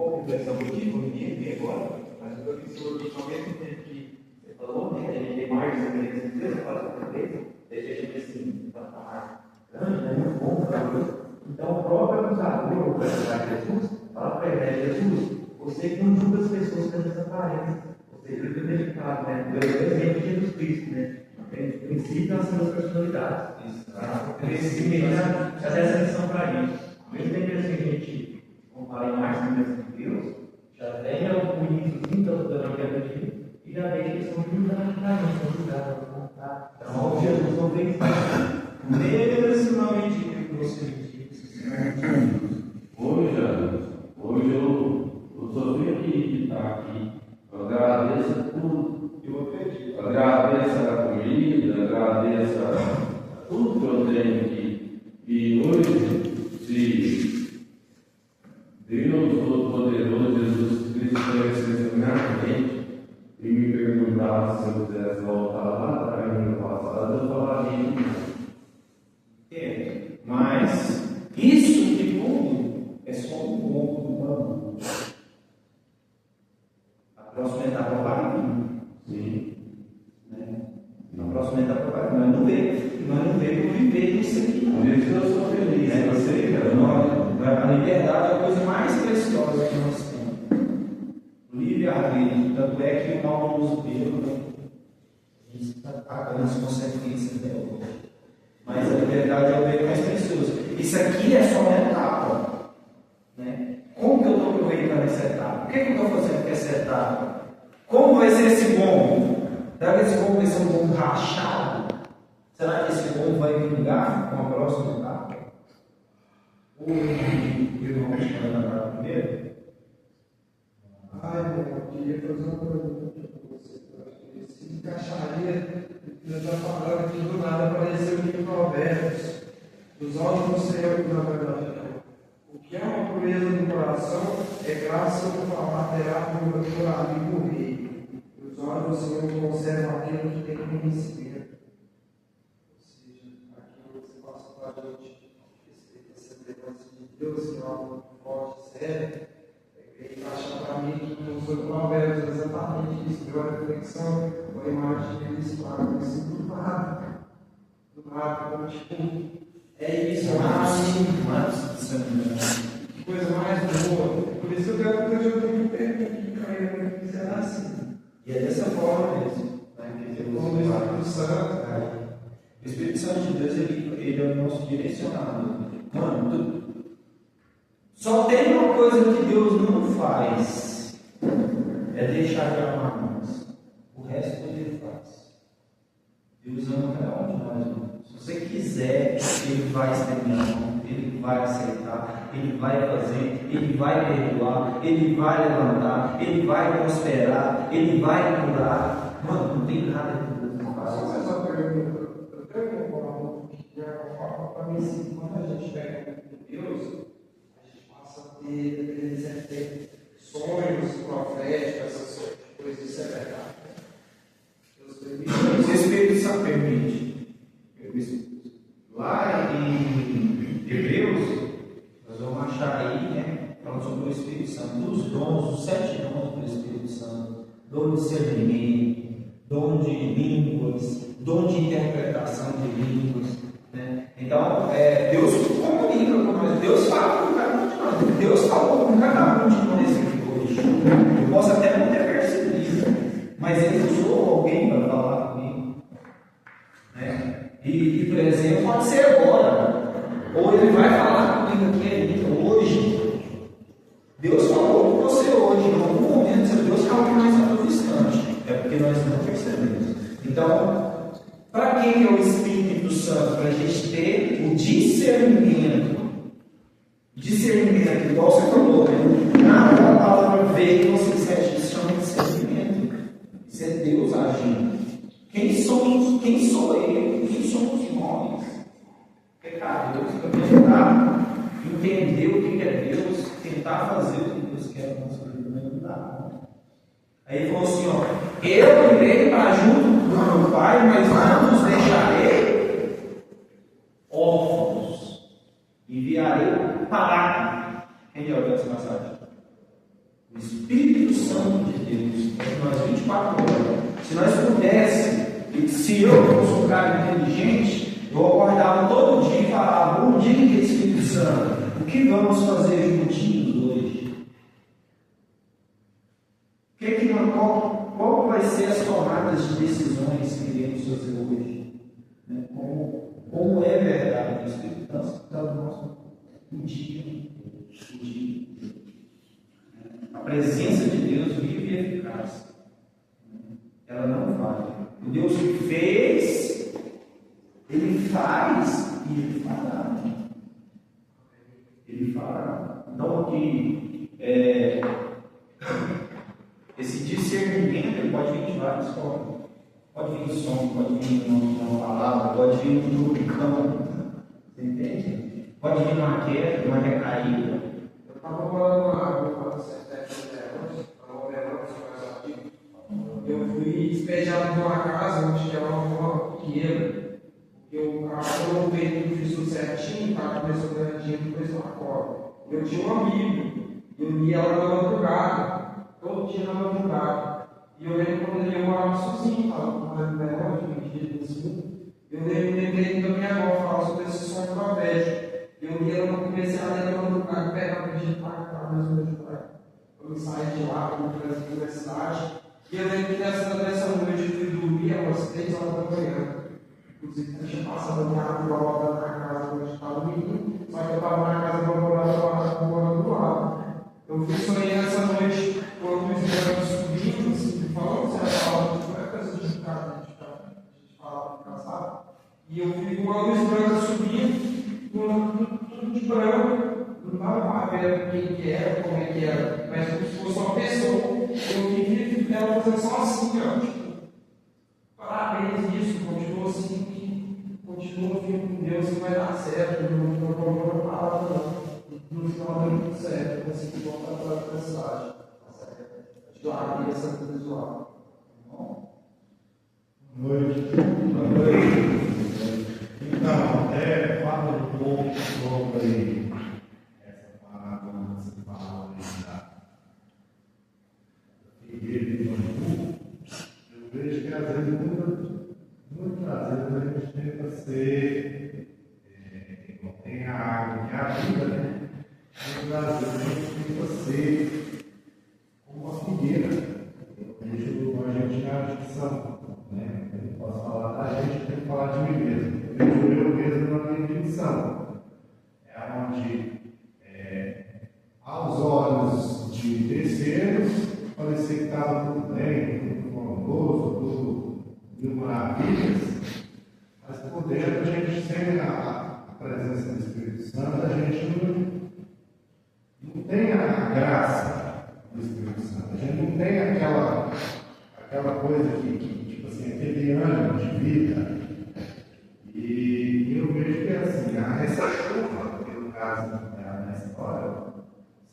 pouco reflexão do tipo, ninguém vê agora, mas eu estou aqui ao mesmo tempo que você falou, né? A gente tem mais de 100 vezes, eu falo com vezes, deixa a gente assim, grande, né? Muito bom para Deus. Então, o próprio acusador, o personagem de Jesus, fala para ele, Jesus, você que não julga as pessoas pelas aparências, você é identificado, né? O exemplo de Jesus Cristo, né? Em princípio, as suas personalidades. Em princípio, já dá essa lição para a gente. Mesmo que a gente compare mais com Deus, já tem o iníciozinho da vida e já vê que eles são julgados, são julgados, vão contar. Então, Jesus não fez isso. Mesmo na medida que você disse. Hoje eu só vim aqui de estar aqui. Eu agradeço a tudo. Eu acredito. Agradeço a comida, agradeço a tudo que eu tenho aqui. E hoje, se Deus Todo-Poderoso, Jesus Cristo, conhecesse minha mente e me perguntasse se eu quisesse voltar lá atrás no passado, eu falaria. Mas isso de tudo é só um ponto do plano. A próxima etapa vai vir. Sim. Né? A próxima etapa vai vir. Nós não vemos viver isso aqui. Por isso eu sou feliz. A liberdade é a coisa mais preciosa que nós temos. O livre-arbítrio, tanto é que o mau uso dele, a gente está pagando as consequências dela. Mas a liberdade é o bem mais precioso. Isso aqui é só uma etapa. Né? Como que eu estou aproveitando essa etapa? O que eu estou fazendo com essa etapa? Como vai ser esse bombo? Será que esse bombo vai ser um bombo rachado? Será que esse bombo vai vingar com a próxima etapa? Ou o irmão vai lembrar primeiro? Eu queria fazer uma pergunta para você. Se encaixaria, eu estou falando aqui do nada, apareceu aqui em Provérbios. Dos olhos do Senhor, na verdade, o que é uma pureza do coração é graça do falar terá por amigo o rei. Os olhos do Senhor conservam aquilo que tem conhecimento. Ou seja, aquilo que você passa para a gente, essa presença de Deus, que é algo forte, sério. Ele acha para mim que os Provérbios é exatamente isso, deu a reflexão, a imagem deles falam assim, do nada, como tipo, é isso, que coisa mais boa. Por isso eu quero que eu tenho que permitir que será assim. E é dessa forma mesmo. Como o Espírito Santo, o Espírito Santo de Deus, ele é o nosso direcionado. Mano, só tem uma coisa que Deus não faz, é deixar de amar nós. O resto ele faz. Deus ama cada um de nós, irmão. Se você quiser, Ele vai estender a mão, Ele vai aceitar, Ele vai fazer, Ele vai perdoar, Ele vai levantar, Ele vai prosperar, Ele vai curar. Mano, não tem nada que Deus não só faça. essa pergunta, eu tenho uma que para mim, assim, quando a gente pega Deus, a gente ter sonhos proféticos, essas coisas, isso é verdade. Deus permite. O Espírito Santo permite. Lá em Hebreus, nós vamos achar aí, né, falando sobre o Espírito Santo, dos dons, os 7 dons do Espírito Santo: dom de discernimento, dom de línguas, dom de interpretação de línguas. Né? Então, Deus comunica com nós, Deus fala com cada um de nós, Deus falou com cada um de nós aqui hoje. Eu posso até não ter percebido, mas Ele usou alguém para falar comigo. Né? E, por exemplo, pode ser agora, ou Ele vai falar comigo aqui hoje. Deus falou com você hoje, em algum momento, se Deus falou mais a todo instante, é porque nós não percebemos. Então, para quem é o Espírito Santo? Para a gente ter o discernimento. Discernimento, igual você falou, né? A palavra veio, você se chama de discernimento. Isso é Deus agindo. Quem sou eu? Quem somos nós? Pecadores, para tentar entender o que é Deus, tentar fazer o que Deus quer na nossa vida, não dá. Aí ele falou assim, ó, eu irei para junto do meu Pai, mas não vos deixarei órfãos. Enviarei o Paráclito. Quem já ouviu essa passagem? O Espírito Santo de Deus, nós 24 horas. Se nós pudéssemos, e se eu fosse um cara inteligente, eu acordava todo dia e falava: bom dia, Espírito Santo, o que vamos fazer juntinhos hoje? Qual vai ser as tomadas de decisões que iremos fazer hoje? Né? Como é verdade, o Espírito Santo está no nosso dia. A presença de Deus vive e eficaz. Ela não falha. O Deus que fez, Ele faz e Ele fará. Ele fará. Então, aqui, esse discernimento ele pode vir de várias formas. Pode vir do som, pode vir numa palavra, pode vir no cão. Você entende? Pode vir numa queda, numa recaída. Eu estava morando na água, eu fui despejado de uma casa onde tinha uma pequena, porque o carro não veio tudo isso certinho, o carro começou grandinho, depois uma cobra. Eu tinha uma Bíblia, eu li ela na madrugada, todo dia na madrugada. E eu lembro quando eu morava sozinho, estava no relógio, medido assim. Eu lembrei da minha avó falar sobre esse som profético. Eu li ela, comecei a ler na madrugada, pegava o dia para mesmo de pai. Eu saí de lá, fui para a universidade. E eu lembro que nessa noite eu fui dormir às 3 horas da manhã. Inclusive, eu tinha passado a minha água voltando na casa onde eu estava dormindo, só que eu estava na casa abandonada morando do lado. Eu fui sonhar essa noite com a luz branca subindo, assim, falando, você fala, não é coisa de casa, a gente fala de casado. E eu fui com a luz branca subindo, tudo de branco. Não estava para ver quem que era, como é que era, mas como se fosse uma pessoa. Eu vi ela fazendo só assim, ó. Tipo, parabéns isso, continua assim, continua firme com Deus que vai dar certo, não vou parar no final deu tudo certo, eu consegui voltar para a cidade. De lá, e essa coisa visual. Boa noite. Então, fala um pouco sobre essa parábola que você fala da figueira de bambu. Eu vejo que às vezes, muitas vezes a gente tenta ser, não tem a água, que é a vida, né? Muitas vezes a gente tenta ser como uma figueira. Eu vejo a gente na dicção, né? Eu não posso falar da gente, tem que falar de mim mesmo. Eu vejo eu mesmo na minha dicção. É onde, aos olhos de terceiros, parecia que estava tudo bem, tudo formoso, tudo mil maravilhas, mas por dentro a gente, sem a presença do Espírito Santo, a gente não tem a graça do Espírito Santo, a gente não tem aquela coisa que tipo assim, aquele ânimo de vida. E eu vejo que assim, essa chuva, que no caso na história,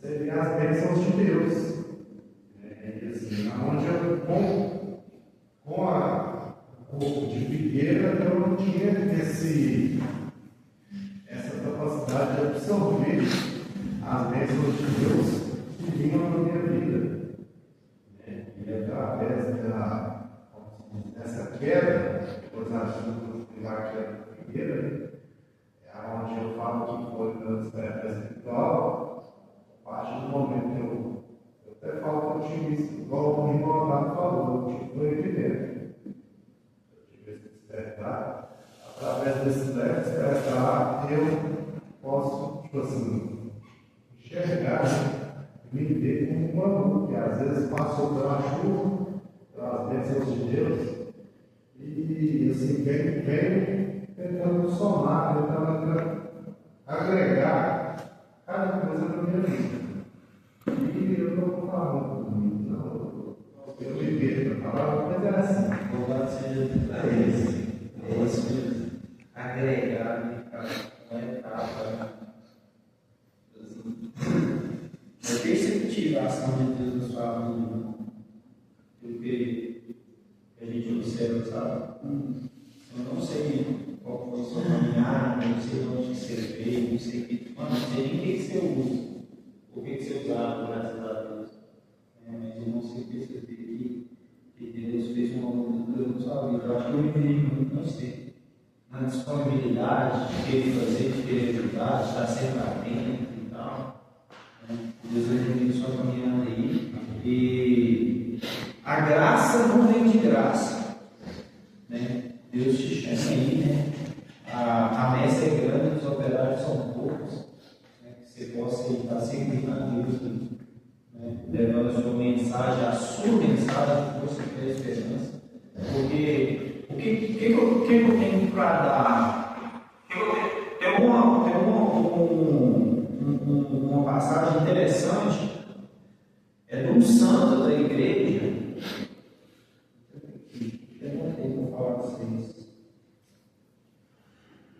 seria as bênçãos de Deus. E assim, onde eu, com o corpo de figueira, eu não tinha essa capacidade de absorver as bênçãos de Deus que vinham na minha vida. E através dessa queda, depois a queda da figueira, é onde eu falo que foi meu despertar espiritual, a partir do momento que eu até falo que eu tive isso, igual o irmão Otávio falou, eu tive evidente. Eu tive esse despertar. Através desse despertar, eu posso, tipo assim, enxergar, me ver como uma luz, que às vezes passou pela chuva, pelas bênçãos de Deus, e assim, vem tentando somar, tentando agregar cada coisa na minha vida. E eu não vou falar muito, não. Eu vivi para falar, mas era assim. Louvado seja Deus. É isso mesmo. Agregar, não é etapa. É perceptível a ação de Deus na sua vida. Porque a gente observa, sabe? Eu não sei qual foi a sua caminhada, não sei onde você veio, não sei o que. Mano, não sei nem o que você usa. O que você usava, graças a Deus. Eu acho que eu me vejo muito, não sei, na disponibilidade de querer fazer, de querer ajudar, de estar sempre atento e tal. Deus vai ter sua caminhada aí. E a graça não vem de graça, né? Deus te chama aí, né? A messe é grande, os operários são poucos, né? Que você possa estar sempre a Deus, né? Levando a sua mensagem, a força e a esperança. Porque o que eu tenho para dar? Tem uma passagem interessante, é de um santo da igreja. Vou falar para vocês.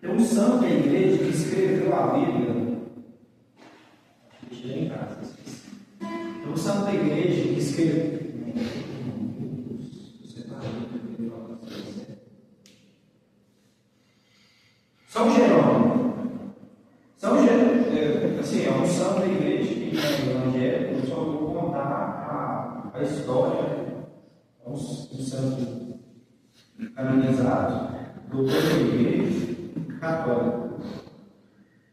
Tem um santo da igreja que escreveu a Bíblia. Deixa eu em casa. Tem um santo da igreja que escreveu. São Jerônimo. Assim, é um santo da igreja que é evangélico. Eu só vou contar a história. É um santo canonizado, doutor da igreja católica.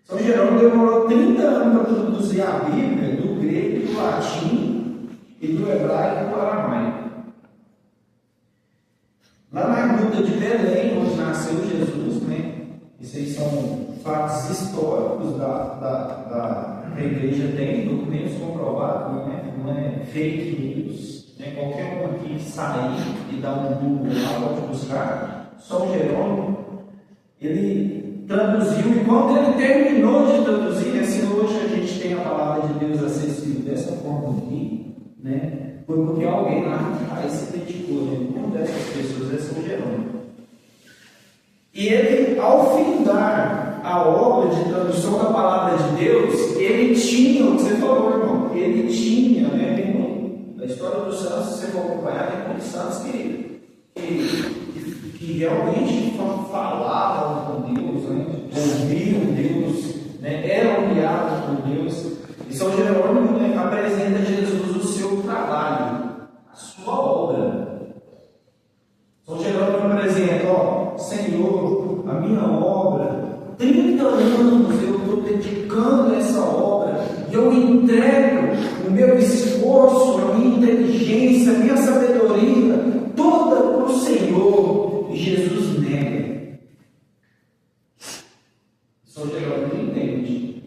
São Jerônimo demorou 30 anos para traduzir a Bíblia do grego, do latim e do hebraico para o aramaico. Lá na gruta de Belém, onde nasceu Jesus, né? Isso aí são fatos históricos da igreja, tem documentos comprovados, não é fake news. Né? Qualquer um aqui sair e dar um Google lá, pode buscar. São Jerônimo, ele traduziu, e quando ele terminou de traduzir, né? Se hoje a gente tem a palavra de Deus acessível dessa forma aqui, né? Foi porque alguém lá atrás se dedicou, né? Uma dessas pessoas é São Jerônimo. E ele, ao findar a obra de tradução da palavra de Deus, ele tinha, o que você falou, irmão, ele tinha, né? A história dos santos, se você for acompanhar, tem muitos santos que realmente falavam com Deus, né? Ouviam Deus, né? Eram guiados por Deus. E São Jerônimo, né, apresenta a Jesus o seu trabalho, a sua obra. São Jerônimo apresenta, ó, Senhor, a minha obra, 30 anos eu estou dedicando a essa obra, e eu entrego o meu esforço, a minha inteligência, a minha sabedoria, toda para o Senhor. E Jesus nega. São Jerônimo entende.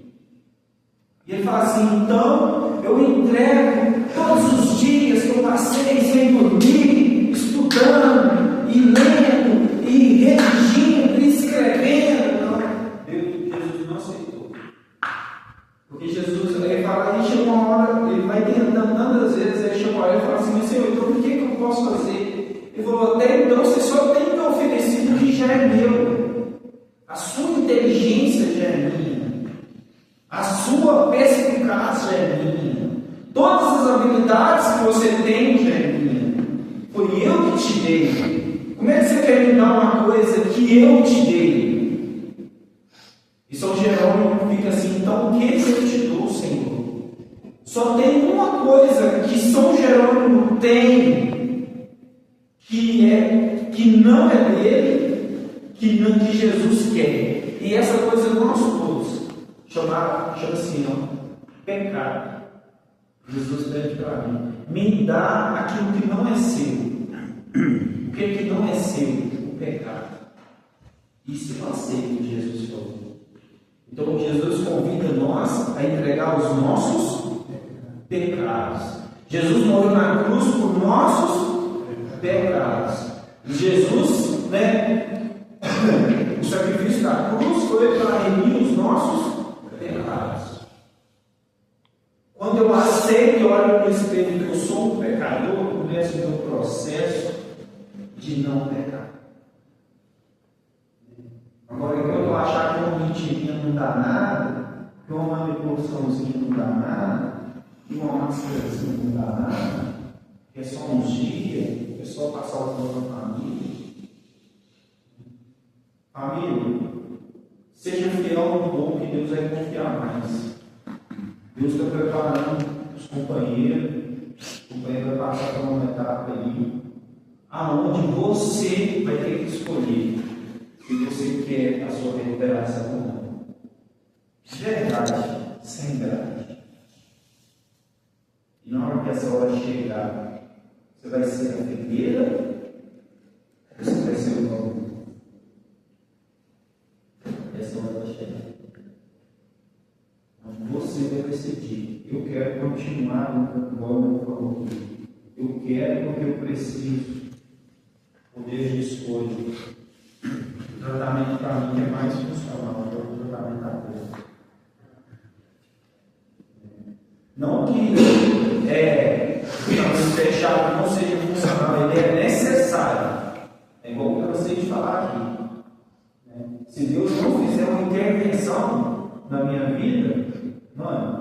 E ele fala assim: então eu entrego todos os dias que eu passei sem dormir, estudando, e lendo, e redigindo, e escrevendo. Não, Jesus não aceitou. Porque Jesus, ele fala, aí chega uma hora, ele vai tentando tantas vezes, aí chega uma hora e fala assim: mas Senhor, então o que eu posso fazer? Ele falou: até então você só tem me oferecido o que já é meu. A sua inteligência já é minha. A sua perspicácia é minha. Todas as habilidades que você tem já é minha. Foi eu que te dei. Como é que você quer me dar uma coisa que eu te dei? E São Jerônimo fica assim: então o que eu te dou, Senhor? Só tem uma coisa que São Jerônimo tem, que não é dele, que Jesus quer. E essa coisa nós todos. Chama-se pecado. Jesus pede para mim: me dá aquilo que não é seu. O que não é seu? O pecado. Isso eu aceito que Jesus falou. Então Jesus convida nós a entregar os nossos pecados. Jesus morreu na cruz por nossos pecados. E Jesus, né? O sacrifício da cruz foi para remir os nossos pecados. Quando eu aceito e olho no espelho que eu sou um pecador, começo o meu processo de não pecar. Agora, enquanto eu achar que uma mentirinha não dá nada, que uma manipulaçãozinha não dá nada, que uma máscarazinha não dá nada, que é só uns dias, que é só passar o tempo com a família. Família, seja fiel no pouco que Deus vai confiar mais. Deus está preparando os companheiros, o companheiro vai passar por uma etapa aí, aonde você vai ter que escolher se você quer a sua recuperação ou não. Verdade, sem grade. E na hora que essa hora chegar, você vai ser a figueira ou você vai ser o bambu? Essa hora vai chegar. Então, você vai decidir. Eu quero continuar no bom falou aqui. Eu quero porque eu preciso. Poder de escolha. O tratamento para mim é mais funcional do que o tratamento da coisa. Não que o fechado não seja funcional, ele é necessário. É igual que eu gostei de falar aqui. Se Deus não fizer uma intervenção na minha vida, mano,